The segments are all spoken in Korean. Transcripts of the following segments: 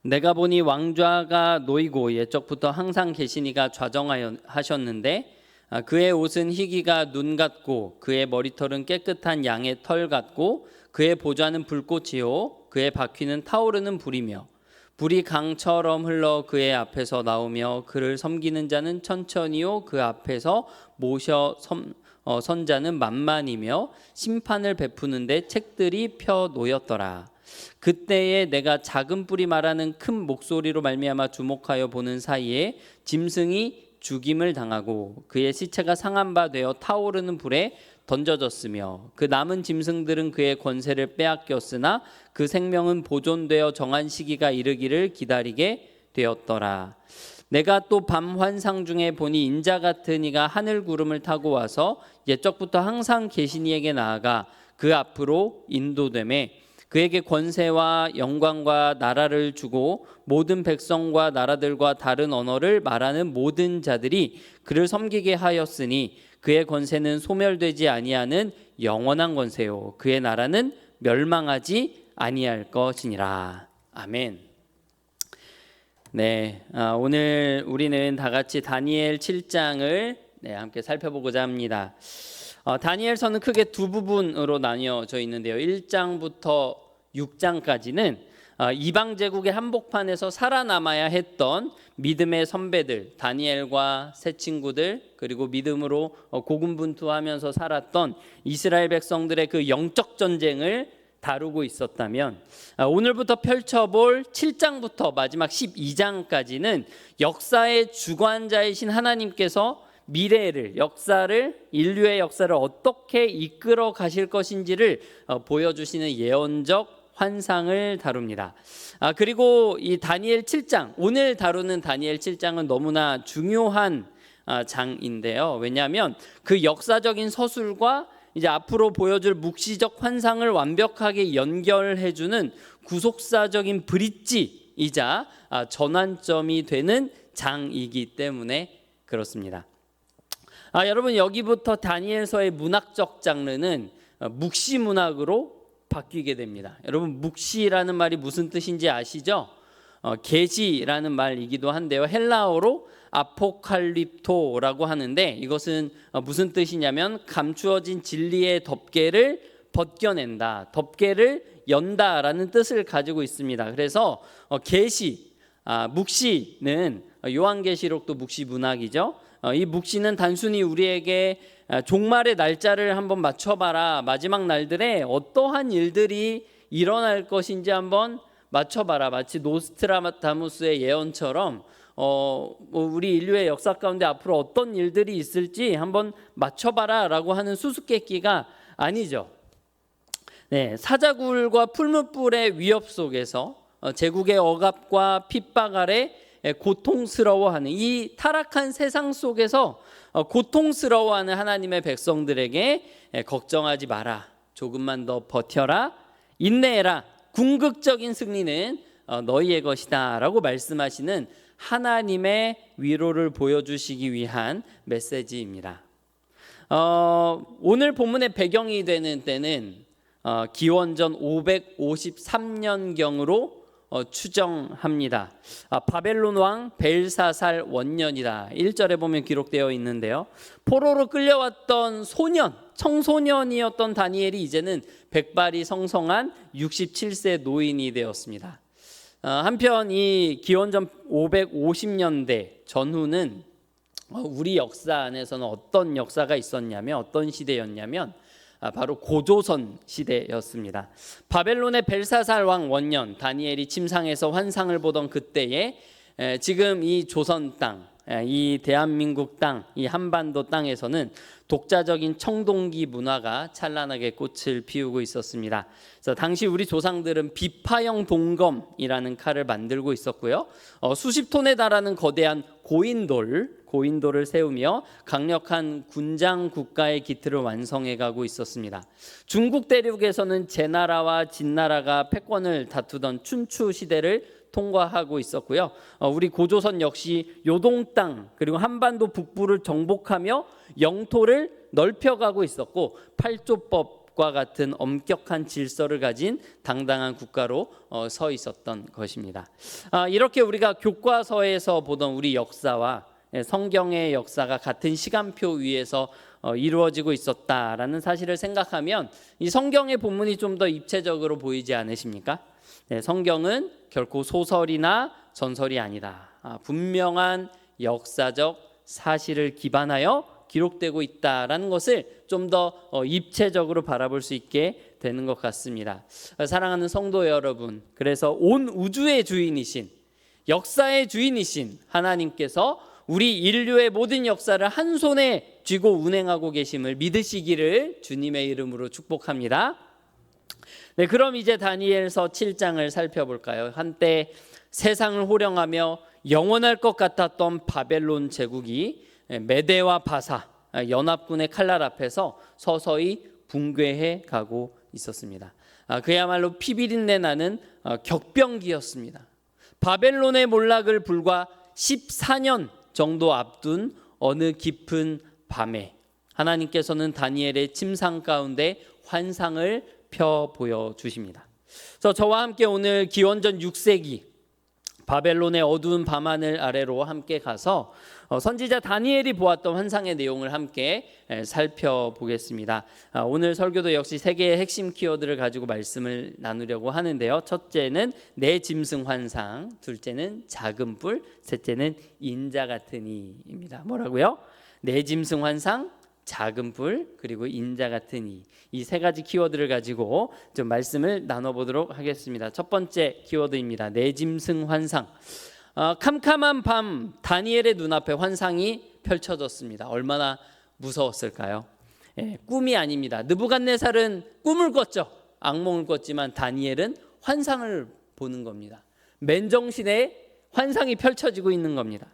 내가 보니 왕좌가 놓이고 옛적부터 항상 계시니가 좌정하셨는데 그의 옷은 희기가 눈 같고 그의 머리털은 깨끗한 양의 털 같고 그의 보좌는 불꽃이요 그의 바퀴는 타오르는 불이며 불이 강처럼 흘러 그의 앞에서 나오며 그를 섬기는 자는 천천히요 그 앞에서 모셔 선 자는 만만이며 심판을 베푸는데 책들이 펴 놓였더라. 그때에 내가 작은 뿔이 말하는 큰 목소리로 말미암아 주목하여 보는 사이에 짐승이 죽임을 당하고 그의 시체가 상한 바 되어 타오르는 불에 던져졌으며 그 남은 짐승들은 그의 권세를 빼앗겼으나 그 생명은 보존되어 정한 시기가 이르기를 기다리게 되었더라. 내가 또 밤 환상 중에 보니 인자 같은 이가 하늘 구름을 타고 와서 옛적부터 항상 계신 이에게 나아가 그 앞으로 인도되매 그에게 권세와 영광과 나라를 주고 모든 백성과 나라들과 다른 언어를 말하는 모든 자들이 그를 섬기게 하였으니 그의 권세는 소멸되지 아니하는 영원한 권세요 그의 나라는 멸망하지 아니할 것이니라. 아멘. 네, 오늘 우리는 다 같이 다니엘 7장을 함께 살펴보고자 합니다. 다니엘서는 크게 두 부분으로 나뉘어져 있는데요. 1장부터 6장까지는 이방 제국의 한복판에서 살아남아야 했던 믿음의 선배들, 다니엘과 세 친구들, 그리고 믿음으로 고군분투하면서 살았던 이스라엘 백성들의 그 영적 전쟁을 다루고 있었다면, 오늘부터 펼쳐볼 7장부터 마지막 12장까지는 역사의 주관자이신 하나님께서 미래를, 역사를, 인류의 역사를 어떻게 이끌어 가실 것인지를 보여주시는 예언적 환상을 다룹니다. 그리고 이 다니엘 7장, 오늘 다루는 다니엘 7장은 너무나 중요한 장인데요. 왜냐하면 그 역사적인 서술과 이제 앞으로 보여줄 묵시적 환상을 완벽하게 연결해주는 구속사적인 브릿지이자 전환점이 되는 장이기 때문에 그렇습니다. 여러분, 여기부터 다니엘서의 문학적 장르는 묵시 문학으로 바뀌게 됩니다. 여러분, 묵시라는 말이 무슨 뜻인지 아시죠? 계시라는 말이기도 한데요. 헬라어로 아포칼립토라고 하는데 이것은 무슨 뜻이냐면 감추어진 진리의 덮개를 벗겨낸다, 덮개를 연다라는 뜻을 가지고 있습니다. 그래서 계시, 묵시는 요한계시록도 묵시 문학이죠. 이 묵시는 단순히 우리에게 종말의 날짜를 한번 맞춰봐라, 마지막 날들에 어떠한 일들이 일어날 것인지 한번 맞춰봐라, 마치 노스트라다무스의 예언처럼 우리 인류의 역사 가운데 앞으로 어떤 일들이 있을지 한번 맞춰봐라 라고 하는 수수께끼가 아니죠. 네, 사자굴과 풀무불의 위협 속에서 제국의 억압과 핍박 아래 고통스러워하는 이 타락한 세상 속에서 고통스러워하는 하나님의 백성들에게 걱정하지 마라, 조금만 더 버텨라, 인내해라, 궁극적인 승리는 너희의 것이다 라고 말씀하시는 하나님의 위로를 보여주시기 위한 메시지입니다. 오늘 본문의 배경이 되는 때는 기원전 553년경으로 추정합니다. 바벨론 왕 벨사살 원년이다. 1절에 보면 기록되어 있는데요. 포로로 끌려왔던 청소년이었던 다니엘이 이제는 백발이 성성한 67세 노인이 되었습니다. 한편 이 기원전 550년대 전후는 우리 역사 안에서는 어떤 역사가 있었냐면, 어떤 시대였냐면 바로 고조선 시대였습니다. 바벨론의 벨사살 왕 원년, 다니엘이 침상에서 환상을 보던 그때에 지금 이 조선 땅, 이 대한민국 땅, 이 한반도 땅에서는 독자적인 청동기 문화가 찬란하게 꽃을 피우고 있었습니다. 그래서 당시 우리 조상들은 비파형 동검이라는 칼을 만들고 있었고요. 수십 톤에 달하는 거대한 고인돌을 세우며 강력한 군장 국가의 기틀을 완성해가고 있었습니다. 중국 대륙에서는 제나라와 진나라가 패권을 다투던 춘추 시대를 통과하고 있었고요. 우리 고조선 역시 요동 땅 그리고 한반도 북부를 정복하며 영토를 넓혀가고 있었고, 적과 같은 엄격한 질서를 가진 당당한 국가로 서 있었던 것입니다. 이렇게 우리가 교과서에서 보던 우리 역사와 성경의 역사가 같은 시간표 위에서 이루어지고 있었다라는 사실을 생각하면 이 성경의 본문이 좀 더 입체적으로 보이지 않으십니까? 성경은 결코 소설이나 전설이 아니다. 분명한 역사적 사실을 기반하여 기록되고 있다라는 것을 좀 더 입체적으로 바라볼 수 있게 되는 것 같습니다. 사랑하는 성도 여러분, 그래서 온 우주의 주인이신, 역사의 주인이신 하나님께서 우리 인류의 모든 역사를 한 손에 쥐고 운행하고 계심을 믿으시기를 주님의 이름으로 축복합니다. 네, 그럼 이제 다니엘서 7장을 살펴볼까요? 한때 세상을 호령하며 영원할 것 같았던 바벨론 제국이 메대와 바사 연합군의 칼날 앞에서 서서히 붕괴해 가고 있었습니다. 그야말로 피비린내 나는 격병기였습니다. 바벨론의 몰락을 불과 14년 정도 앞둔 어느 깊은 밤에 하나님께서는 다니엘의 침상 가운데 환상을 펴 보여주십니다. 그래서 저와 함께 오늘 기원전 6세기 바벨론의 어두운 밤하늘 아래로 함께 가서 선지자 다니엘이 보았던 환상의 내용을 함께 살펴보겠습니다. 오늘 설교도 역시 세 개의 핵심 키워드를 가지고 말씀을 나누려고 하는데요. 첫째는 내 짐승 환상, 둘째는 작은 뿔, 셋째는 인자 같은 이입니다. 뭐라고요? 내 짐승 환상, 작은 뿔, 그리고 인자 같은 이 세 가지 키워드를 가지고 좀 말씀을 나눠보도록 하겠습니다. 첫 번째 키워드입니다. 내 짐승 환상. 캄캄한 밤 다니엘의 눈앞에 환상이 펼쳐졌습니다. 얼마나 무서웠을까요? 꿈이 아닙니다. 느부갓네살은 꿈을 꿨죠. 악몽을 꿨지만 다니엘은 환상을 보는 겁니다. 맨정신에 환상이 펼쳐지고 있는 겁니다.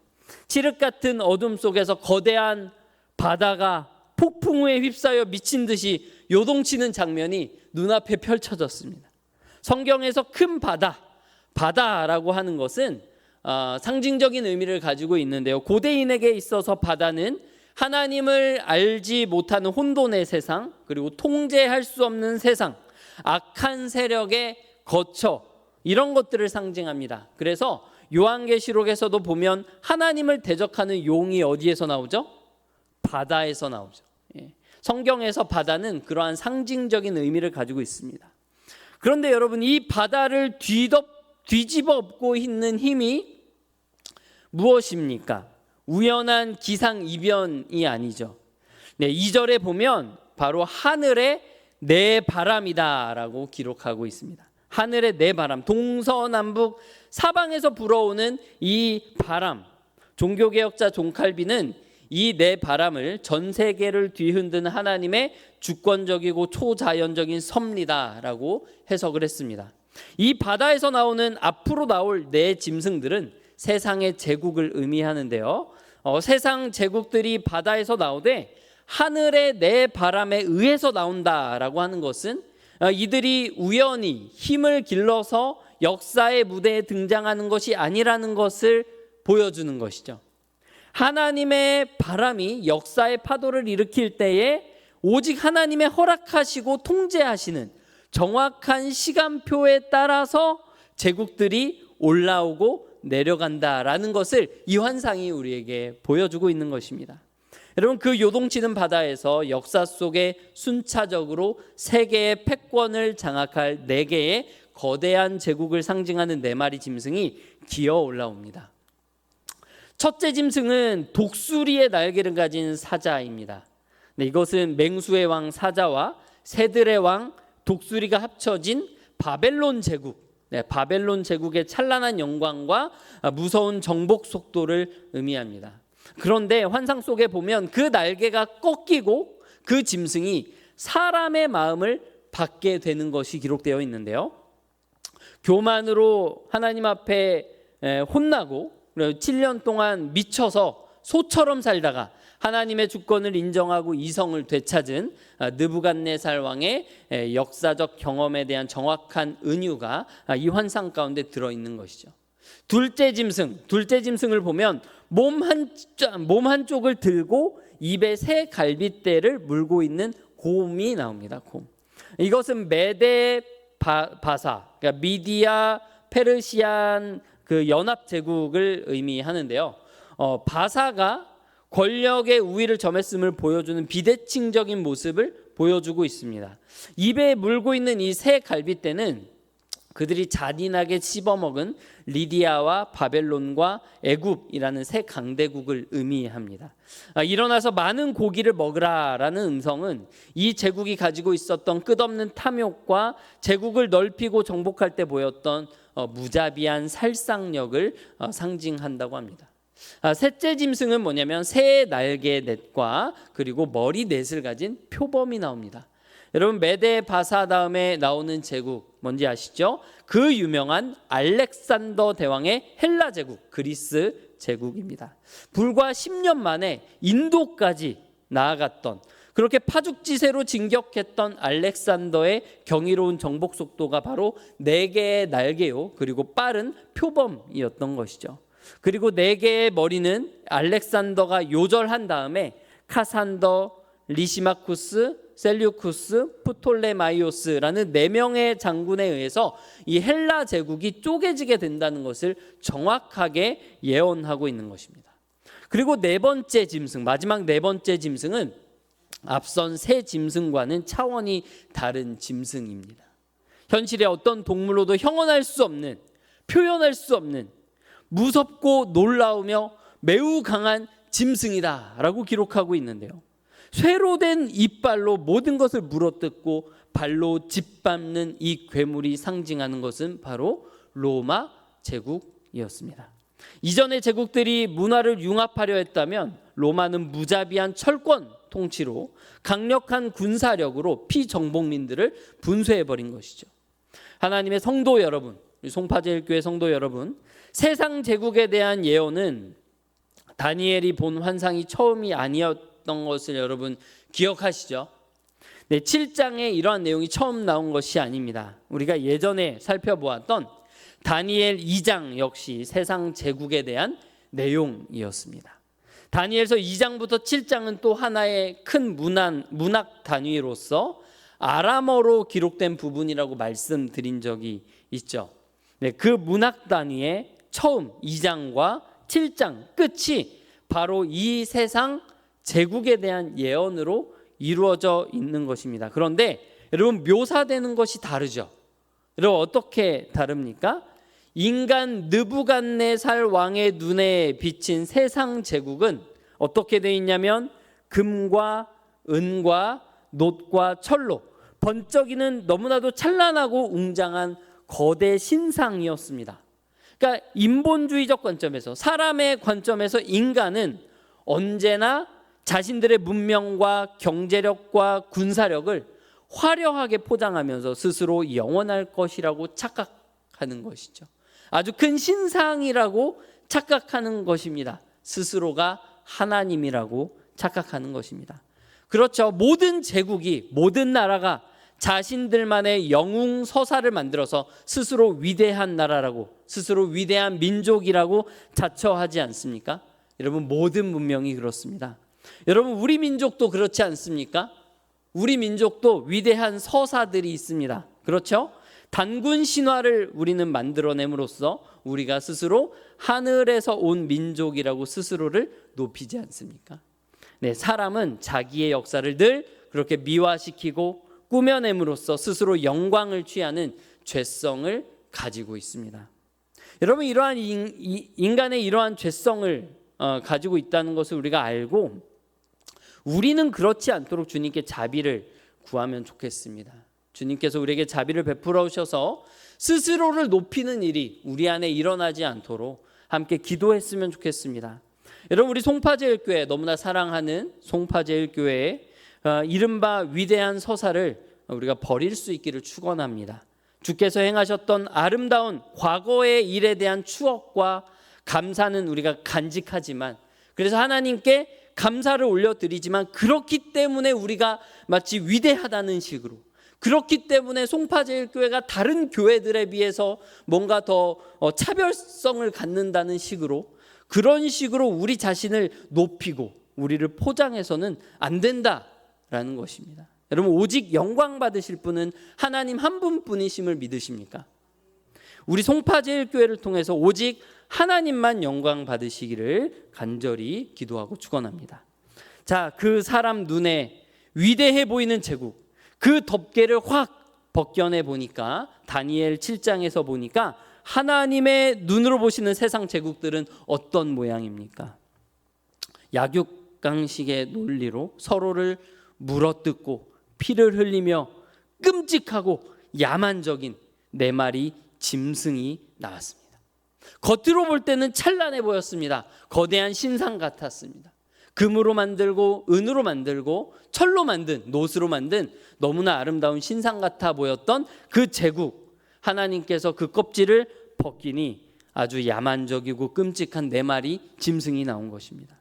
칠흑 같은 어둠 속에서 거대한 바다가 폭풍우에 휩싸여 미친 듯이 요동치는 장면이 눈앞에 펼쳐졌습니다. 성경에서 큰 바다라고 하는 것은 상징적인 의미를 가지고 있는데요. 고대인에게 있어서 바다는 하나님을 알지 못하는 혼돈의 세상, 그리고 통제할 수 없는 세상, 악한 세력의 거처, 이런 것들을 상징합니다. 그래서 요한계시록에서도 보면 하나님을 대적하는 용이 어디에서 나오죠? 바다에서 나오죠. 성경에서 바다는 그러한 상징적인 의미를 가지고 있습니다. 그런데 여러분, 이 바다를 뒤집어 엎고 있는 힘이 무엇입니까? 우연한 기상이변이 아니죠. 2절에 보면 바로 하늘의 내 바람이다라고 기록하고 있습니다. 하늘의 내 바람, 동서남북 사방에서 불어오는 이 바람. 종교개혁자 존 칼빈은 이 내 바람을 전 세계를 뒤흔드는 하나님의 주권적이고 초자연적인 섭리다라고 해석을 했습니다. 이 바다에서 나오는 앞으로 나올 내 짐승들은 세상의 제국을 의미하는데요. 세상 제국들이 바다에서 나오되 하늘의 내 바람에 의해서 나온다라고 하는 것은 이들이 우연히 힘을 길러서 역사의 무대에 등장하는 것이 아니라는 것을 보여주는 것이죠. 하나님의 바람이 역사의 파도를 일으킬 때에 오직 하나님의 허락하시고 통제하시는 정확한 시간표에 따라서 제국들이 올라오고 내려간다라는 것을 이 환상이 우리에게 보여주고 있는 것입니다. 여러분, 그 요동치는 바다에서 역사 속에 순차적으로 세계의 패권을 장악할 4개의 거대한 제국을 상징하는 4마리 짐승이 기어 올라옵니다. 첫째 짐승은 독수리의 날개를 가진 사자입니다. 이것은 맹수의 왕 사자와 새들의 왕 독수리가 합쳐진 바벨론 제국, 바벨론 제국의 찬란한 영광과 무서운 정복 속도를 의미합니다. 그런데 환상 속에 보면 그 날개가 꺾이고 그 짐승이 사람의 마음을 받게 되는 것이 기록되어 있는데요. 교만으로 하나님 앞에 혼나고 7년 동안 미쳐서 소처럼 살다가 하나님의 주권을 인정하고 이성을 되찾은 느부갓네살 왕의 역사적 경험에 대한 정확한 은유가 이 환상 가운데 들어있는 것이죠. 둘째 짐승을 보면 몸 한쪽을 들고 입에 새 갈빗대를 물고 있는 곰이 나옵니다. 곰. 이것은 메데 바사, 그러니까 미디아 페르시안 그 연합 제국을 의미하는데요. 바사가 권력의 우위를 점했음을 보여주는 비대칭적인 모습을 보여주고 있습니다. 입에 물고 있는 이 새 갈빗대는 그들이 잔인하게 씹어먹은 리디아와 바벨론과 애굽이라는 새 강대국을 의미합니다. 일어나서 많은 고기를 먹으라라는 음성은 이 제국이 가지고 있었던 끝없는 탐욕과 제국을 넓히고 정복할 때 보였던 무자비한 살상력을 상징한다고 합니다. 셋째 짐승은 뭐냐면 새의 날개 넷과 그리고 머리 넷을 가진 표범이 나옵니다. 여러분, 메데 바사 다음에 나오는 제국 뭔지 아시죠? 그 유명한 알렉산더 대왕의 헬라 제국, 그리스 제국입니다. 불과 10년 만에 인도까지 나아갔던, 그렇게 파죽지세로 진격했던 알렉산더의 경이로운 정복 속도가 바로 4개의 날개요, 그리고 빠른 표범이었던 것이죠. 그리고 4개의 머리는 알렉산더가 요절한 다음에 카산더, 리시마쿠스, 셀류쿠스, 프톨레마이오스라는 4명의 장군에 의해서 이 헬라 제국이 쪼개지게 된다는 것을 정확하게 예언하고 있는 것입니다. 그리고 4번째 짐승, 마지막 4번째 짐승은 앞선 세 짐승과는 차원이 다른 짐승입니다. 현실의 어떤 동물로도 형언할 수 없는, 표현할 수 없는 무섭고 놀라우며 매우 강한 짐승이다라고 기록하고 있는데요. 쇠로 된 이빨로 모든 것을 물어뜯고 발로 짓밟는 이 괴물이 상징하는 것은 바로 로마 제국이었습니다. 이전의 제국들이 문화를 융합하려 했다면 로마는 무자비한 철권 통치로 강력한 군사력으로 피정복민들을 분쇄해버린 것이죠. 하나님의 성도 여러분, 송파제일교회 성도 여러분, 세상 제국에 대한 예언은 다니엘이 본 환상이 처음이 아니었던 것을 여러분 기억하시죠? 네, 7장에 이러한 내용이 처음 나온 것이 아닙니다. 우리가 예전에 살펴보았던 다니엘 2장 역시 세상 제국에 대한 내용이었습니다. 다니엘서 2장부터 7장은 또 하나의 큰 문학 단위로서 아람어로 기록된 부분이라고 말씀드린 적이 있죠. 네, 그 문학 단위의 처음 2장과 7장 끝이 바로 이 세상 제국에 대한 예언으로 이루어져 있는 것입니다. 그런데 여러분, 묘사되는 것이 다르죠. 여러분, 어떻게 다릅니까? 인간 느부갓네살 왕의 눈에 비친 세상 제국은 어떻게 되어 있냐면 금과 은과 놋과 철로 번쩍이는 너무나도 찬란하고 웅장한 거대 신상이었습니다. 그러니까 인본주의적 관점에서, 사람의 관점에서 인간은 언제나 자신들의 문명과 경제력과 군사력을 화려하게 포장하면서 스스로 영원할 것이라고 착각하는 것이죠. 아주 큰 신상이라고 착각하는 것입니다. 스스로가 하나님이라고 착각하는 것입니다. 그렇죠. 모든 제국이, 모든 나라가 자신들만의 영웅 서사를 만들어서 스스로 위대한 나라라고, 스스로 위대한 민족이라고 자처하지 않습니까? 여러분, 모든 문명이 그렇습니다. 여러분, 우리 민족도 그렇지 않습니까? 우리 민족도 위대한 서사들이 있습니다. 그렇죠? 단군 신화를 우리는 만들어냄으로써 우리가 스스로 하늘에서 온 민족이라고 스스로를 높이지 않습니까? 네, 사람은 자기의 역사를 늘 그렇게 미화시키고 꾸며냄으로써 스스로 영광을 취하는 죄성을 가지고 있습니다. 여러분, 이러한 인간의 이러한 죄성을 가지고 있다는 것을 우리가 알고 우리는 그렇지 않도록 주님께 자비를 구하면 좋겠습니다. 주님께서 우리에게 자비를 베풀어 주셔서 스스로를 높이는 일이 우리 안에 일어나지 않도록 함께 기도했으면 좋겠습니다. 여러분, 우리 송파제일교회, 너무나 사랑하는 송파제일교회의 이른바 위대한 서사를 우리가 버릴 수 있기를 축원합니다. 주께서 행하셨던 아름다운 과거의 일에 대한 추억과 감사는 우리가 간직하지만, 그래서 하나님께 감사를 올려드리지만, 그렇기 때문에 우리가 마치 위대하다는 식으로, 그렇기 때문에 송파제일교회가 다른 교회들에 비해서 뭔가 더 차별성을 갖는다는 식으로, 그런 식으로 우리 자신을 높이고 우리를 포장해서는 안 된다라는 것입니다. 여러분, 오직 영광 받으실 분은 하나님 한 분뿐이심을 믿으십니까? 우리 송파제일교회를 통해서 오직 하나님만 영광 받으시기를 간절히 기도하고 축원합니다. 자, 그 사람 눈에 위대해 보이는 제국, 그 덮개를 확 벗겨내 보니까 다니엘 7장에서 보니까 하나님의 눈으로 보시는 세상 제국들은 어떤 모양입니까? 약육강식의 논리로 서로를 물어뜯고 피를 흘리며 끔찍하고 야만적인 네 마리 짐승이 나왔습니다. 겉으로 볼 때는 찬란해 보였습니다. 거대한 신상 같았습니다. 금으로 만들고 은으로 만들고 철로 만든, 노스로 만든 너무나 아름다운 신상 같아 보였던 그 제국, 하나님께서 그 껍질을 벗기니 아주 야만적이고 끔찍한 네 마리 짐승이 나온 것입니다.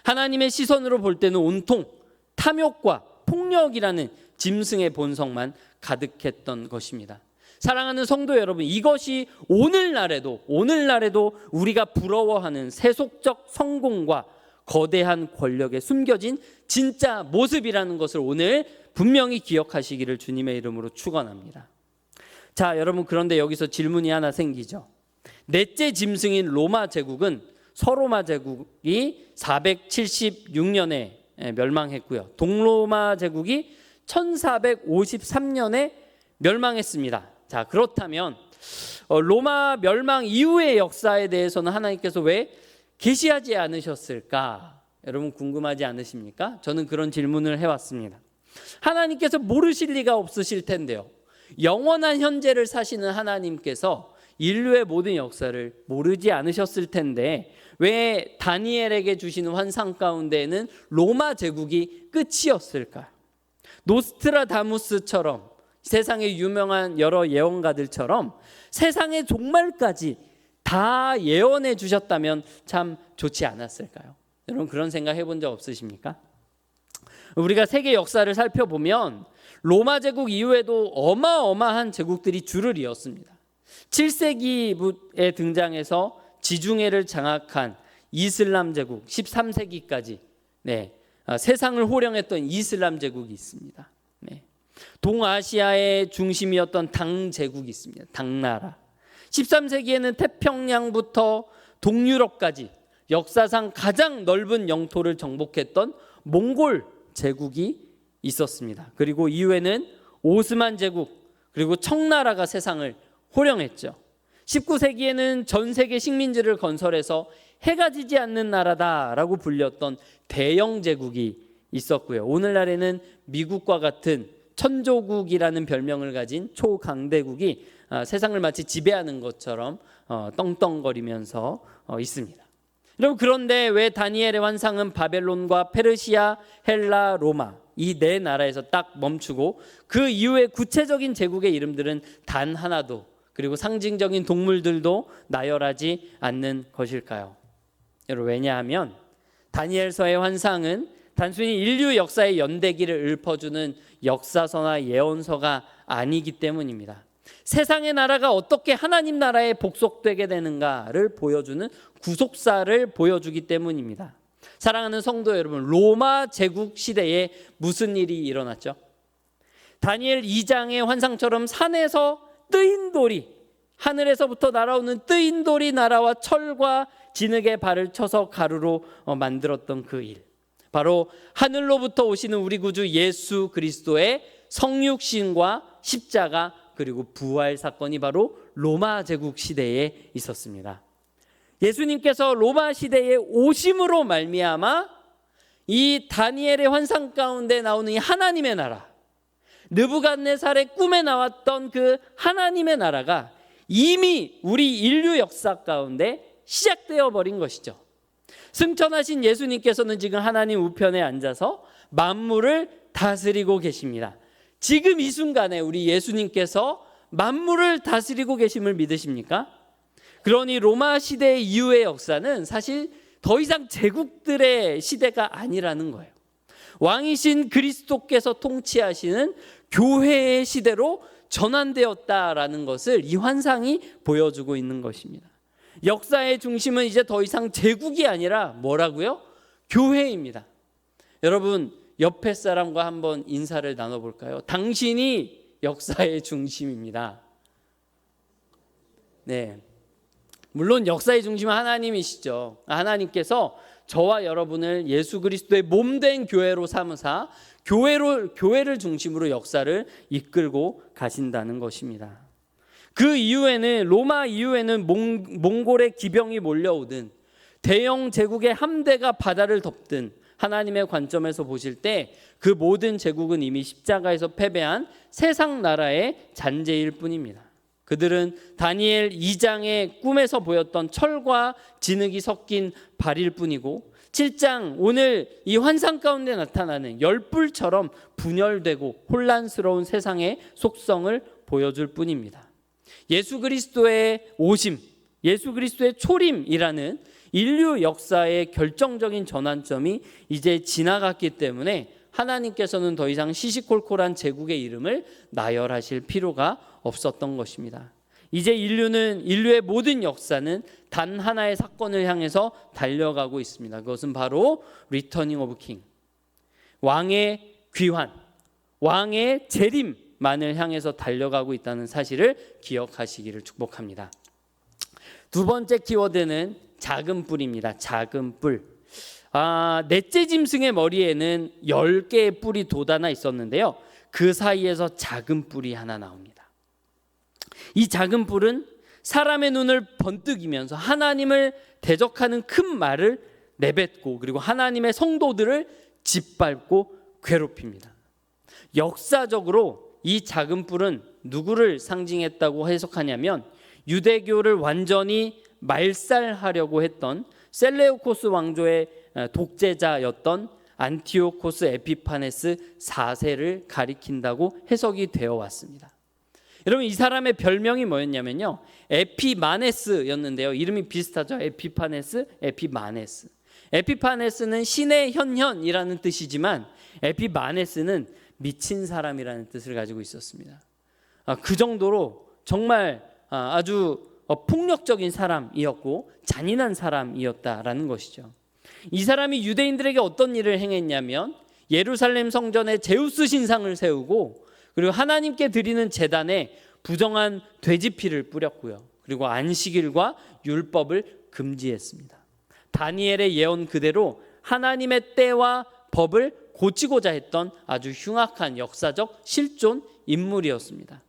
하나님의 시선으로 볼 때는 온통 탐욕과 폭력이라는 짐승의 본성만 가득했던 것입니다. 사랑하는 성도 여러분, 이것이 오늘날에도 우리가 부러워하는 세속적 성공과 거대한 권력에 숨겨진 진짜 모습이라는 것을 오늘 분명히 기억하시기를 주님의 이름으로 축원합니다. 자, 여러분, 그런데 여기서 질문이 하나 생기죠. 넷째 짐승인 로마 제국은 서로마 제국이 476년에 멸망했고요. 동로마 제국이 1453년에 멸망했습니다. 자, 그렇다면 로마 멸망 이후의 역사에 대해서는 하나님께서 왜 계시하지 않으셨을까? 여러분, 궁금하지 않으십니까? 저는 그런 질문을 해왔습니다. 하나님께서 모르실 리가 없으실 텐데요. 영원한 현재를 사시는 하나님께서 인류의 모든 역사를 모르지 않으셨을 텐데 왜 다니엘에게 주시는 환상 가운데에는 로마 제국이 끝이었을까요? 노스트라다무스처럼 세상에 유명한 여러 예언가들처럼 세상의 종말까지 다 예언해 주셨다면 참 좋지 않았을까요? 여러분, 그런 생각 해본 적 없으십니까? 우리가 세계 역사를 살펴보면 로마 제국 이후에도 어마어마한 제국들이 줄을 이었습니다. 7세기에 등장해서 지중해를 장악한 이슬람 제국, 13세기까지 세상을 호령했던 이슬람 제국이 있습니다. 동아시아의 중심이었던 당 제국이 있습니다. 당나라. 13세기에는 태평양부터 동유럽까지 역사상 가장 넓은 영토를 정복했던 몽골 제국이 있었습니다. 그리고 이후에는 오스만 제국, 그리고 청나라가 세상을 호령했죠. 19세기에는 전 세계 식민지를 건설해서 해가 지지 않는 나라다라고 불렸던 대영 제국이 있었고요. 오늘날에는 미국과 같은 천조국이라는 별명을 가진 초강대국이 세상을 마치 지배하는 것처럼 떵떵거리면서 있습니다. 여러분, 그런데 왜 다니엘의 환상은 바벨론과 페르시아, 헬라, 로마 이 네 나라에서 딱 멈추고 그 이후의 구체적인 제국의 이름들은 단 하나도, 그리고 상징적인 동물들도 나열하지 않는 것일까요? 여러분, 왜냐하면 다니엘서의 환상은 단순히 인류 역사의 연대기를 읊어주는 역사서나 예언서가 아니기 때문입니다. 세상의 나라가 어떻게 하나님 나라에 복속되게 되는가를 보여주는 구속사를 보여주기 때문입니다. 사랑하는 성도 여러분, 로마 제국 시대에 무슨 일이 일어났죠? 다니엘 2장의 환상처럼 산에서 뜨인 돌이, 하늘에서부터 날아오는 뜨인 돌이 나라와 철과 진흙에 발을 쳐서 가루로 만들었던 그 일, 바로 하늘로부터 오시는 우리 구주 예수 그리스도의 성육신과 십자가 그리고 부활 사건이 바로 로마 제국 시대에 있었습니다. 예수님께서 로마 시대에 오심으로 말미암아 이 다니엘의 환상 가운데 나오는 이 하나님의 나라, 느부갓네살의 꿈에 나왔던 그 하나님의 나라가 이미 우리 인류 역사 가운데 시작되어 버린 것이죠. 승천하신 예수님께서는 지금 하나님 우편에 앉아서 만물을 다스리고 계십니다. 지금 이 순간에 우리 예수님께서 만물을 다스리고 계심을 믿으십니까? 그러니 로마 시대 이후의 역사는 사실 더 이상 제국들의 시대가 아니라는 거예요. 왕이신 그리스도께서 통치하시는 교회의 시대로 전환되었다라는 것을 이 환상이 보여주고 있는 것입니다. 역사의 중심은 이제 더 이상 제국이 아니라 뭐라고요? 교회입니다. 여러분, 옆에 사람과 한번 인사를 나눠볼까요? 당신이 역사의 중심입니다. 네, 물론 역사의 중심은 하나님이시죠. 하나님께서 저와 여러분을 예수 그리스도의 몸된 교회로 삼으사 교회를 중심으로 역사를 이끌고 가신다는 것입니다. 그 이후에는 로마 이후에는 몽골의 기병이 몰려오든 대영 제국의 함대가 바다를 덮든 하나님의 관점에서 보실 때 그 모든 제국은 이미 십자가에서 패배한 세상 나라의 잔재일 뿐입니다. 그들은 다니엘 2장의 꿈에서 보였던 철과 진흙이 섞인 발일 뿐이고 7장 오늘 이 환상 가운데 나타나는 열불처럼 분열되고 혼란스러운 세상의 속성을 보여줄 뿐입니다. 예수 그리스도의 오심, 예수 그리스도의 초림이라는 인류 역사의 결정적인 전환점이 이제 지나갔기 때문에 하나님께서는 더 이상 시시콜콜한 제국의 이름을 나열하실 필요가 없었던 것입니다. 이제 인류의 모든 역사는 단 하나의 사건을 향해서 달려가고 있습니다. 그것은 바로 리터닝 오브 킹, 왕의 귀환, 왕의 재림만을 향해서 달려가고 있다는 사실을 기억하시기를 축복합니다. 두 번째 키워드는 작은 뿔입니다. 작은 뿔. 넷째 짐승의 머리에는 10개의 뿔이 돋아나 있었는데요. 그 사이에서 작은 뿔이 하나 나옵니다. 이 작은 뿔은 사람의 눈을 번뜩이면서 하나님을 대적하는 큰 말을 내뱉고 그리고 하나님의 성도들을 짓밟고 괴롭힙니다. 역사적으로 이 작은 뿔은 누구를 상징했다고 해석하냐면 유대교를 완전히 말살하려고 했던 셀레우코스 왕조의 독재자였던 안티오코스 에피파네스 4세를 가리킨다고 해석이 되어 왔습니다. 여러분, 이 사람의 별명이 뭐였냐면요, 에피마네스였는데요. 이름이 비슷하죠. 에피파네스, 에피마네스. 에피파네스는 신의 현현이라는 뜻이지만 에피마네스는 미친 사람이라는 뜻을 가지고 있었습니다. 그 정도로 정말 아주 폭력적인 사람이었고 잔인한 사람이었다라는 것이죠. 이 사람이 유대인들에게 어떤 일을 행했냐면 예루살렘 성전에 제우스 신상을 세우고 그리고 하나님께 드리는 제단에 부정한 돼지피를 뿌렸고요. 그리고 안식일과 율법을 금지했습니다. 다니엘의 예언 그대로 하나님의 때와 법을 고치고자 했던 아주 흉악한 역사적 실존 인물이었습니다.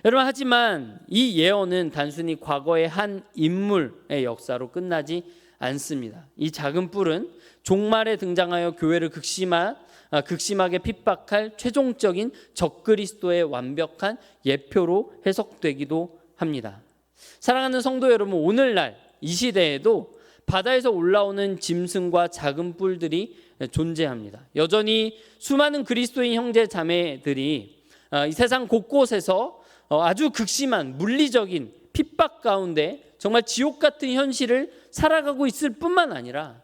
여러분, 하지만 이 예언은 단순히 과거의 한 인물의 역사로 끝나지 않습니다. 이 작은 뿔은 종말에 등장하여 교회를 극심하게 핍박할 최종적인 적그리스도의 완벽한 예표로 해석되기도 합니다. 사랑하는 성도 여러분, 오늘날 이 시대에도 바다에서 올라오는 짐승과 작은 뿔들이 존재합니다. 여전히 수많은 그리스도인 형제 자매들이 이 세상 곳곳에서 아주 극심한 물리적인 핍박 가운데 정말 지옥 같은 현실을 살아가고 있을 뿐만 아니라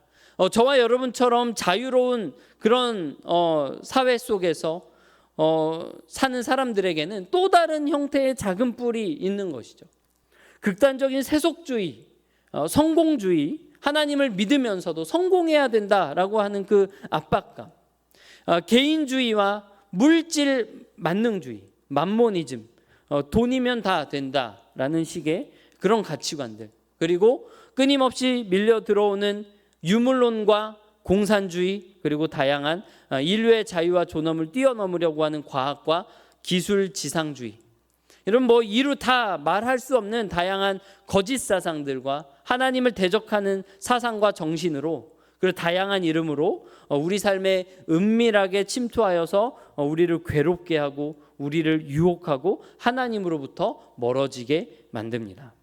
저와 여러분처럼 자유로운 그런 사회 속에서 사는 사람들에게는 또 다른 형태의 작은 뿔이 있는 것이죠. 극단적인 세속주의, 성공주의, 하나님을 믿으면서도 성공해야 된다라고 하는 그 압박감, 개인주의와 물질 만능주의, 맘모니즘, 돈이면 다 된다라는 식의 그런 가치관들, 그리고 끊임없이 밀려 들어오는 유물론과 공산주의, 그리고 다양한 인류의 자유와 존엄을 뛰어넘으려고 하는 과학과 기술 지상주의, 이런 이루 다 말할 수 없는 다양한 거짓 사상들과 하나님을 대적하는 사상과 정신으로, 그리고 다양한 이름으로 우리 삶에 은밀하게 침투하여서 우리를 괴롭게 하고 우리를 유혹하고 하나님으로부터 멀어지게 만듭니다.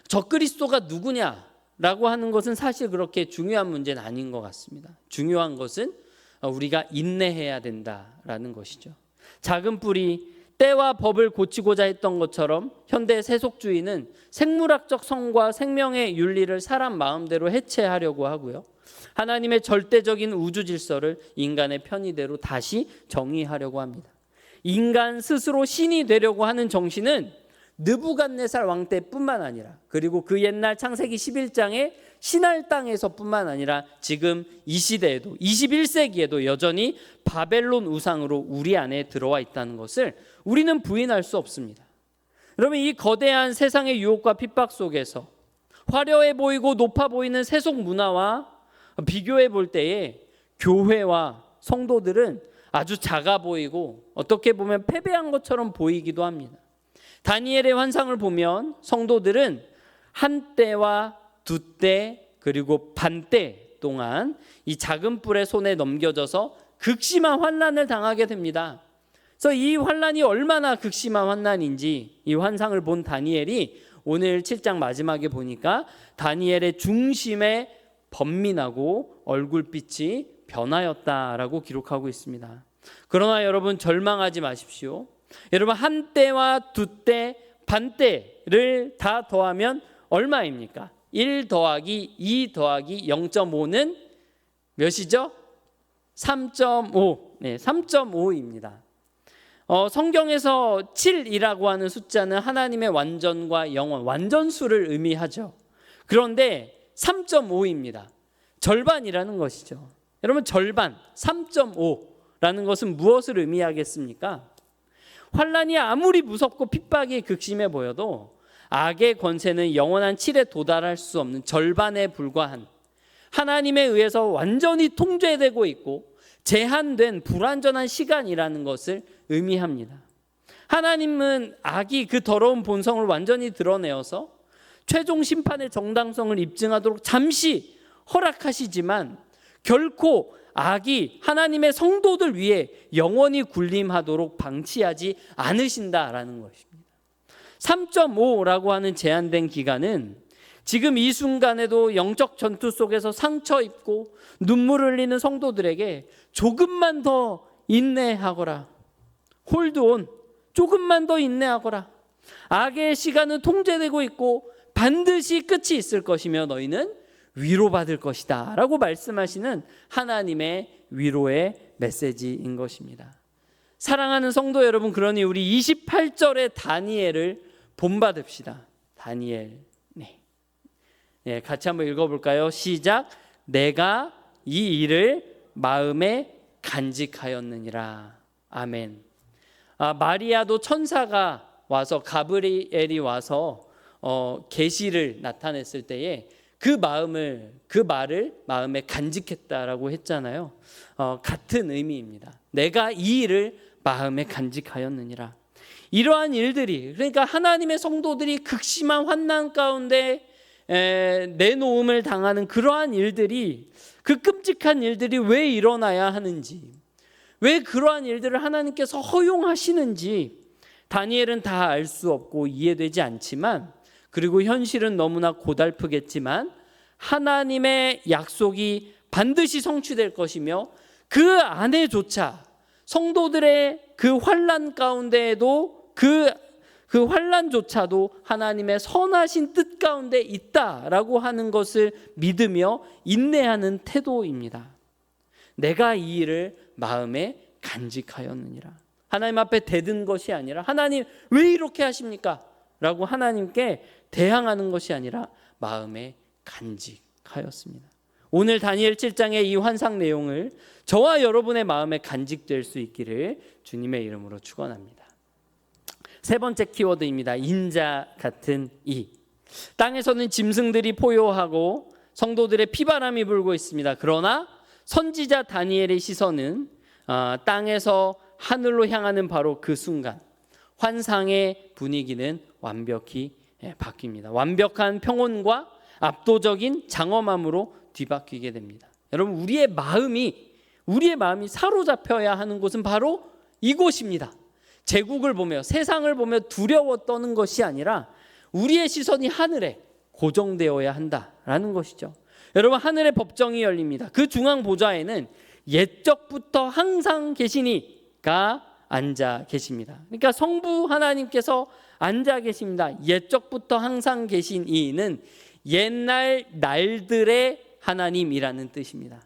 적그리스도가 누구냐라고 하는 것은 사실 그렇게 중요한 문제는 아닌 것 같습니다. 중요한 것은 우리가 인내해야 된다라는 것이죠. 작은 뿔이 때와 법을 고치고자 했던 것처럼 현대 세속주의는 생물학적 성과 생명의 윤리를 사람 마음대로 해체하려고 하고요. 하나님의 절대적인 우주 질서를 인간의 편의대로 다시 정의하려고 합니다. 인간 스스로 신이 되려고 하는 정신은 느부갓네살 왕 때뿐만 아니라, 그리고 그 옛날 창세기 11장의 신할 땅에서뿐만 아니라 지금 이 시대에도 21세기에도 여전히 바벨론 우상으로 우리 안에 들어와 있다는 것을 우리는 부인할 수 없습니다. 여러분, 이 거대한 세상의 유혹과 핍박 속에서 화려해 보이고 높아 보이는 세속 문화와 비교해 볼 때에 교회와 성도들은 아주 작아 보이고 어떻게 보면 패배한 것처럼 보이기도 합니다. 다니엘의 환상을 보면 성도들은 한 때와 두 때 그리고 반 때 동안 이 작은 뿔의 손에 넘겨져서 극심한 환난을 당하게 됩니다. 그래서 이 환난이 얼마나 극심한 환난인지 이 환상을 본 다니엘이 오늘 7장 마지막에 보니까 다니엘의 중심에 번민하고 얼굴빛이 변하였다라고 기록하고 있습니다. 그러나 여러분, 절망하지 마십시오. 여러분, 한 때와 두 때, 반 때를 다 더하면 얼마입니까? 1 더하기 2 더하기 0.5는 몇이죠? 3.5. 네, 3.5입니다. 성경에서 7이라고 하는 숫자는 하나님의 완전과 영원, 완전수를 의미하죠. 그런데 3.5입니다. 절반이라는 것이죠. 여러분, 절반, 3.5라는 것은 무엇을 의미하겠습니까? 환난이 아무리 무섭고 핍박이 극심해 보여도 악의 권세는 영원한 7에 도달할 수 없는 절반에 불과한, 하나님에 의해서 완전히 통제되고 있고 제한된 불완전한 시간이라는 것을 의미합니다. 하나님은 악이 그 더러운 본성을 완전히 드러내어서 최종 심판의 정당성을 입증하도록 잠시 허락하시지만 결코 악이 하나님의 성도들 위해 영원히 군림하도록 방치하지 않으신다라는 것입니다. 3.5라고 하는 제한된 기간은 지금 이 순간에도 영적 전투 속에서 상처 입고 눈물 흘리는 성도들에게 조금만 더 인내하거라, 홀드온, 조금만 더 인내하거라, 악의 시간은 통제되고 있고 반드시 끝이 있을 것이며 너희는 위로받을 것이다 라고 말씀하시는 하나님의 위로의 메시지인 것입니다. 사랑하는 성도 여러분, 그러니 우리 28절의 다니엘을 본받읍시다. 다니엘. 네, 같이 한번 읽어볼까요? 시작. 내가 이 일을 마음에 간직하였느니라. 아멘. 마리아도 천사가 와서, 가브리엘이 와서 계시를 나타냈을 때에 그 말을 마음에 간직했다라고 했잖아요. 같은 의미입니다. 내가 이 일을 마음에 간직하였느니라. 이러한 일들이, 그러니까 하나님의 성도들이 극심한 환난 가운데 내놓음을 당하는 그러한 일들이, 그 끔찍한 일들이 왜 일어나야 하는지, 왜 그러한 일들을 하나님께서 허용하시는지 다니엘은 다 알 수 없고 이해되지 않지만, 그리고 현실은 너무나 고달프겠지만 하나님의 약속이 반드시 성취될 것이며 그 안에조차 성도들의 그 환난 가운데에도 그 환난조차도 하나님의 선하신 뜻 가운데 있다라고 하는 것을 믿으며 인내하는 태도입니다. 내가 이 일을 마음에 간직하였느니라. 하나님 앞에 대든 것이 아니라, 하나님 왜 이렇게 하십니까? 라고 하나님께 대항하는 것이 아니라 마음에 간직하였습니다. 오늘 다니엘 7장의 이 환상 내용을 저와 여러분의 마음에 간직될 수 있기를 주님의 이름으로 축원합니다. 세 번째 키워드입니다. 인자 같은 이. 땅에서는 짐승들이 포효하고 성도들의 피바람이 불고 있습니다. 그러나 선지자 다니엘의 시선은 땅에서 하늘로 향하는 바로 그 순간 환상의 분위기는 완벽히 바뀝니다. 완벽한 평온과 압도적인 장엄함으로 뒤바뀌게 됩니다. 여러분, 우리의 마음이 사로잡혀야 하는 곳은 바로 이곳입니다. 제국을 보며, 세상을 보며 두려워 떠는 것이 아니라 우리의 시선이 하늘에 고정되어야 한다라는 것이죠. 여러분, 하늘의 법정이 열립니다. 그 중앙 보좌에는 옛적부터 항상 계시니가 앉아 계십니다. 그러니까 성부 하나님께서 앉아 계십니다. 옛적부터 항상 계신 이는 옛날 날들의 하나님이라는 뜻입니다.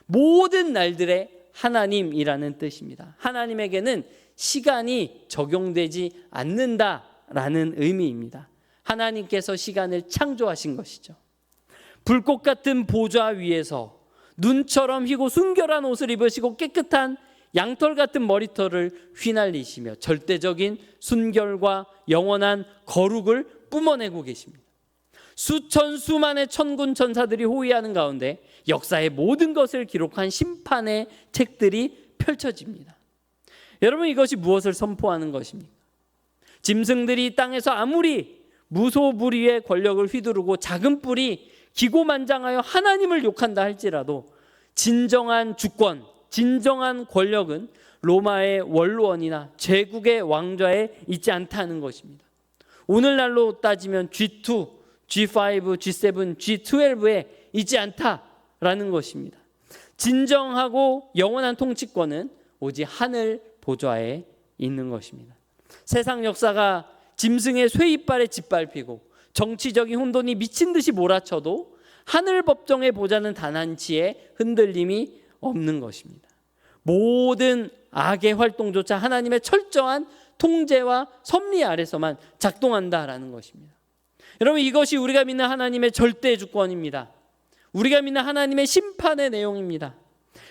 모든 날들의 하나님이라는 뜻입니다. 하나님에게는 시간이 적용되지 않는다 라는 의미입니다. 하나님께서 시간을 창조하신 것이죠. 불꽃 같은 보좌 위에서 눈처럼 희고 순결한 옷을 입으시고 깨끗한 양털 같은 머리털을 휘날리시며 절대적인 순결과 영원한 거룩을 뿜어내고 계십니다. 수천 수만의 천군 천사들이 호위하는 가운데 역사의 모든 것을 기록한 심판의 책들이 펼쳐집니다. 여러분, 이것이 무엇을 선포하는 것입니까? 짐승들이 땅에서 아무리 무소불위의 권력을 휘두르고 작은 뿔이 기고만장하여 하나님을 욕한다 할지라도 진정한 주권, 진정한 권력은 로마의 원로원이나 제국의 왕좌에 있지 않다는 것입니다. 오늘날로 따지면 G2, G5, G7, G12에 있지 않다라는 것입니다. 진정하고 영원한 통치권은 오직 하늘 보좌에 있는 것입니다. 세상 역사가 짐승의 쇠이빨에 짓밟히고 정치적인 혼돈이 미친 듯이 몰아쳐도 하늘 법정의 보좌는 단한치의 흔들림이 없는 것입니다. 모든 악의 활동조차 하나님의 철저한 통제와 섭리 아래서만 작동한다라는 것입니다. 여러분, 이것이 우리가 믿는 하나님의 절대 주권입니다. 우리가 믿는 하나님의 심판의 내용입니다.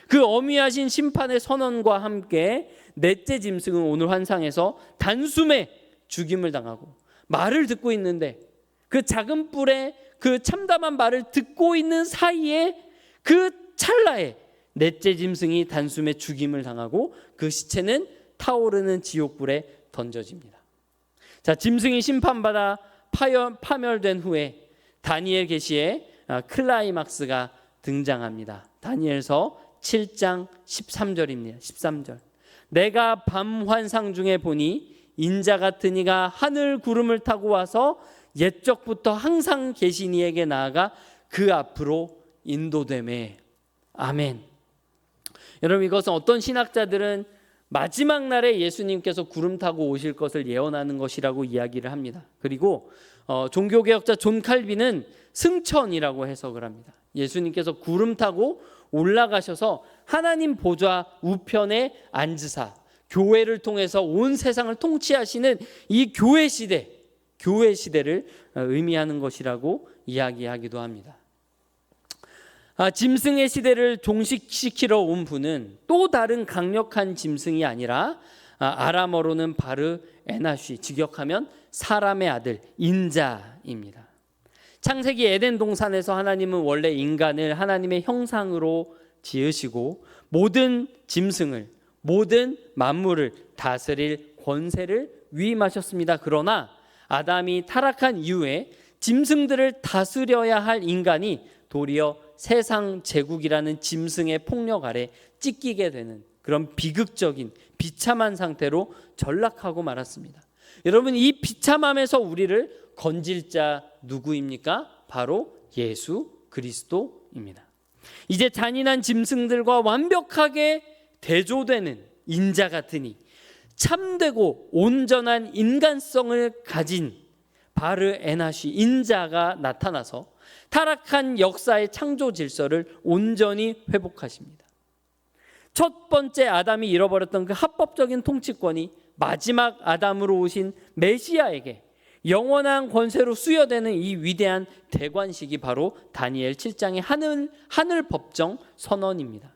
그 어미하신 심판의 선언과 함께 넷째 짐승은 오늘 환상에서 단숨에 죽임을 당하고 말을 듣고 있는데 그 작은 뿔에 그 참담한 말을 듣고 있는 사이에 그 찰나에 넷째 짐승이 단숨에 죽임을 당하고 그 시체는 타오르는 지옥불에 던져집니다. 자, 짐승이 심판받아 파멸된 후에 다니엘 계시에 클라이막스가 등장합니다. 다니엘서 7장 13절입니다. 13절. 내가 밤 환상 중에 보니 인자 같은 이가 하늘 구름을 타고 와서 옛적부터 항상 계신 이에게 나아가 그 앞으로 인도되매. 아멘. 여러분, 이것은 어떤 신학자들은 마지막 날에 예수님께서 구름 타고 오실 것을 예언하는 것이라고 이야기를 합니다. 그리고 종교개혁자 존 칼빈은 승천이라고 해석을 합니다. 예수님께서 구름 타고 올라가셔서 하나님 보좌 우편에 앉으사 교회를 통해서 온 세상을 통치하시는 이 교회 시대를 의미하는 것이라고 이야기하기도 합니다. 짐승의 시대를 종식시키러 온 분은 또 다른 강력한 짐승이 아니라 아람어로는 바르 에나쉬, 직역하면 사람의 아들 인자입니다. 창세기 에덴 동산에서 하나님은 원래 인간을 하나님의 형상으로 지으시고 모든 짐승을, 모든 만물을 다스릴 권세를 위임하셨습니다. 그러나 아담이 타락한 이후에 짐승들을 다스려야 할 인간이 도리어 세상 제국이라는 짐승의 폭력 아래 찢기게 되는 그런 비극적인 비참한 상태로 전락하고 말았습니다. 여러분, 이 비참함에서 우리를 건질 자 누구입니까? 바로 예수 그리스도입니다. 이제 잔인한 짐승들과 완벽하게 대조되는 인자 같으니 참되고 온전한 인간성을 가진 바르 에나쉬 인자가 나타나서 타락한 역사의 창조 질서를 온전히 회복하십니다. 첫 번째 아담이 잃어버렸던 그 합법적인 통치권이 마지막 아담으로 오신 메시아에게 영원한 권세로 수여되는 이 위대한 대관식이 바로 다니엘 7장의 하늘 법정 선언입니다.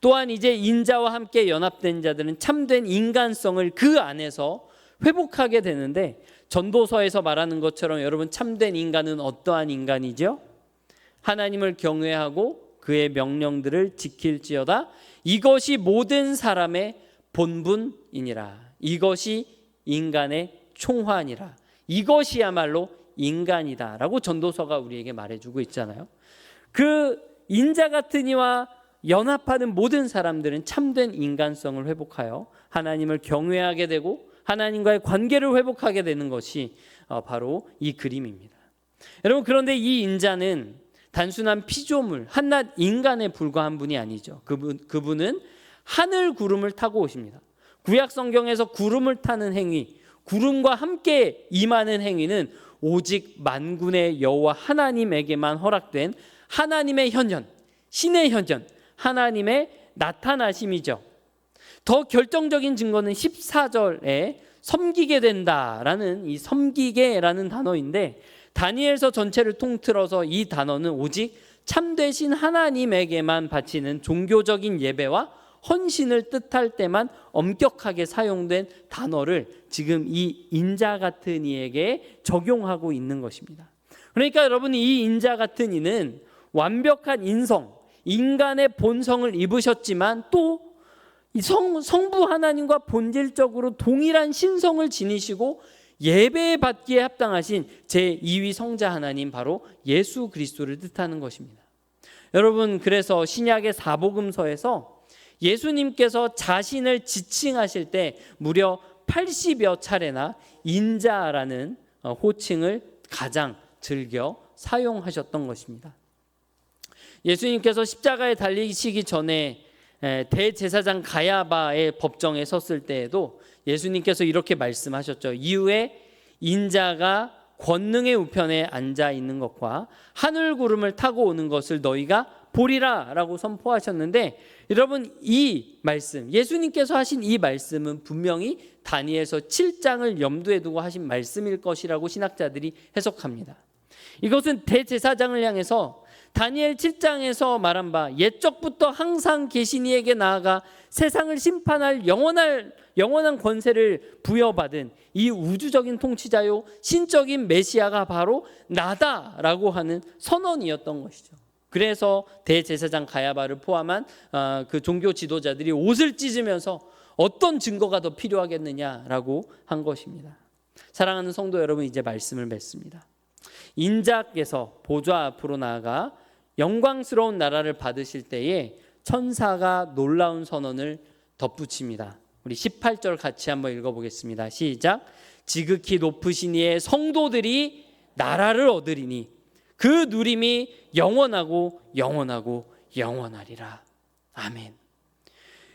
또한 이제 인자와 함께 연합된 자들은 참된 인간성을 그 안에서 회복하게 되는데, 전도서에서 말하는 것처럼 여러분, 참된 인간은 어떠한 인간이죠? 하나님을 경외하고 그의 명령들을 지킬지어다. 이것이 모든 사람의 본분이니라. 이것이 인간의 총화니라. 이것이야말로 인간이다 라고 전도서가 우리에게 말해주고 있잖아요. 그 인자 같은 이와 연합하는 모든 사람들은 참된 인간성을 회복하여 하나님을 경외하게 되고 하나님과의 관계를 회복하게 되는 것이 바로 이 그림입니다. 여러분, 그런데 이 인자는 단순한 피조물, 한낱 인간에 불과한 분이 아니죠. 그분은 하늘 구름을 타고 오십니다. 구약 성경에서 구름을 타는 행위, 구름과 함께 임하는 행위는 오직 만군의 여호와 하나님에게만 허락된 하나님의 현현, 신의 현현, 하나님의 나타나심이죠. 더 결정적인 증거는 14절에 섬기게 된다라는 이 섬기게라는 단어인데, 다니엘서 전체를 통틀어서 이 단어는 오직 참되신 하나님에게만 바치는 종교적인 예배와 헌신을 뜻할 때만 엄격하게 사용된 단어를 지금 이 인자 같은 이에게 적용하고 있는 것입니다. 그러니까 여러분, 이 인자 같은 이는 완벽한 인성, 인간의 본성을 입으셨지만 또 성부 하나님과 본질적으로 동일한 신성을 지니시고 예배 받기에 합당하신 제2위 성자 하나님, 바로 예수 그리스도를 뜻하는 것입니다. 여러분, 그래서 신약의 사복음서에서 예수님께서 자신을 지칭하실 때 무려 80여 차례나 인자라는 호칭을 가장 즐겨 사용하셨던 것입니다. 예수님께서 십자가에 달리시기 전에 대제사장 가야바의 법정에 섰을 때에도 예수님께서 이렇게 말씀하셨죠. 이후에 인자가 권능의 우편에 앉아 있는 것과 하늘 구름을 타고 오는 것을 너희가 보리라 라고 선포하셨는데, 여러분, 이 말씀, 예수님께서 하신 이 말씀은 분명히 다니엘서 7장을 염두에 두고 하신 말씀일 것이라고 신학자들이 해석합니다. 이것은 대제사장을 향해서 다니엘 7장에서 말한 바 옛적부터 항상 계신 이에게 나아가 세상을 심판할 영원한 권세를 부여받은 이 우주적인 통치자요 신적인 메시아가 바로 나다라고 하는 선언이었던 것이죠. 그래서 대제사장 가야바를 포함한 그 종교 지도자들이 옷을 찢으면서 어떤 증거가 더 필요하겠느냐라고 한 것입니다. 사랑하는 성도 여러분, 이제 말씀을 맺습니다. 인자께서 보좌 앞으로 나아가 영광스러운 나라를 받으실 때에 천사가 놀라운 선언을 덧붙입니다. 우리 18절 같이 한번 읽어보겠습니다. 시작. 지극히 높으신 이의 성도들이 나라를 얻으리니 그 누림이 영원하고 영원하고 영원하리라. 아멘.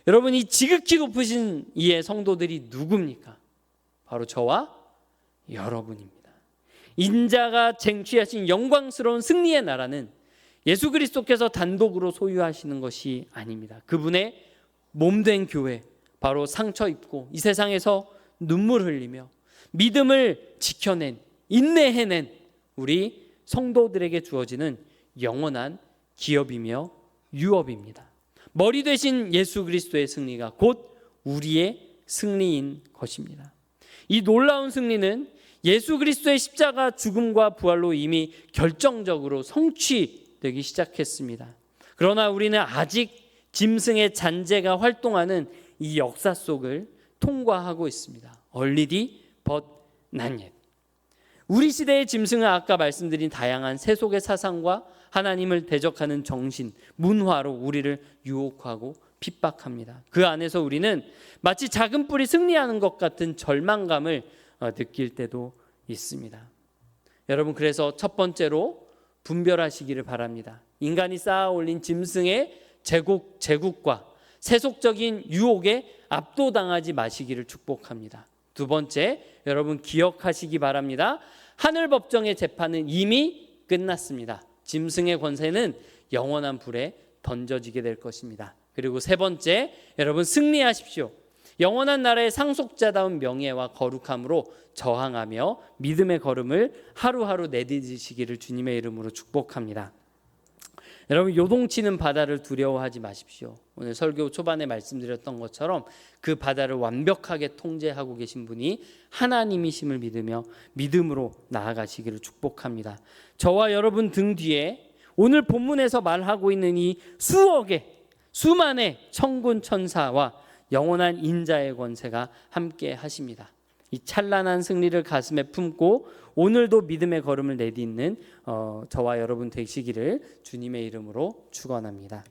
여러분, 이 지극히 높으신 이의 성도들이 누굽니까? 바로 저와 여러분입니다. 인자가 쟁취하신 영광스러운 승리의 나라는 예수 그리스도께서 단독으로 소유하시는 것이 아닙니다. 그분의 몸된 교회, 바로 상처 입고 이 세상에서 눈물 흘리며 믿음을 지켜낸, 인내해낸 우리 성도들에게 주어지는 영원한 기업이며 유업입니다. 머리 되신 예수 그리스도의 승리가 곧 우리의 승리인 것입니다. 이 놀라운 승리는 예수 그리스도의 십자가 죽음과 부활로 이미 결정적으로 성취되기 시작했습니다. 그러나 우리는 아직 짐승의 잔재가 활동하는 이 역사 속을 통과하고 있습니다. Already but not yet. 우리 시대의 짐승은 아까 말씀드린 다양한 세속의 사상과 하나님을 대적하는 정신, 문화로 우리를 유혹하고 핍박합니다. 그 안에서 우리는 마치 작은 뿔이 승리하는 것 같은 절망감을 느낄 때도 있습니다. 여러분, 그래서 첫 번째로 분별하시기를 바랍니다. 인간이 쌓아 올린 짐승의 제국과 세속적인 유혹에 압도당하지 마시기를 축복합니다. 두 번째, 여러분 기억하시기 바랍니다. 하늘 법정의 재판은 이미 끝났습니다. 짐승의 권세는 영원한 불에 던져지게 될 것입니다. 그리고 세 번째, 여러분 승리하십시오. 영원한 나라의 상속자다운 명예와 거룩함으로 저항하며 믿음의 걸음을 하루하루 내딛으시기를 주님의 이름으로 축복합니다. 여러분, 요동치는 바다를 두려워하지 마십시오. 오늘 설교 초반에 말씀드렸던 것처럼 그 바다를 완벽하게 통제하고 계신 분이 하나님이심을 믿으며 믿음으로 나아가시기를 축복합니다. 저와 여러분 등 뒤에 오늘 본문에서 말하고 있는 이 수만의 천군 천사와 영원한 인자의 권세가 함께 하십니다. 이 찬란한 승리를 가슴에 품고 오늘도 믿음의 걸음을 내딛는 저와 여러분 되시기를 주님의 이름으로 축원합니다.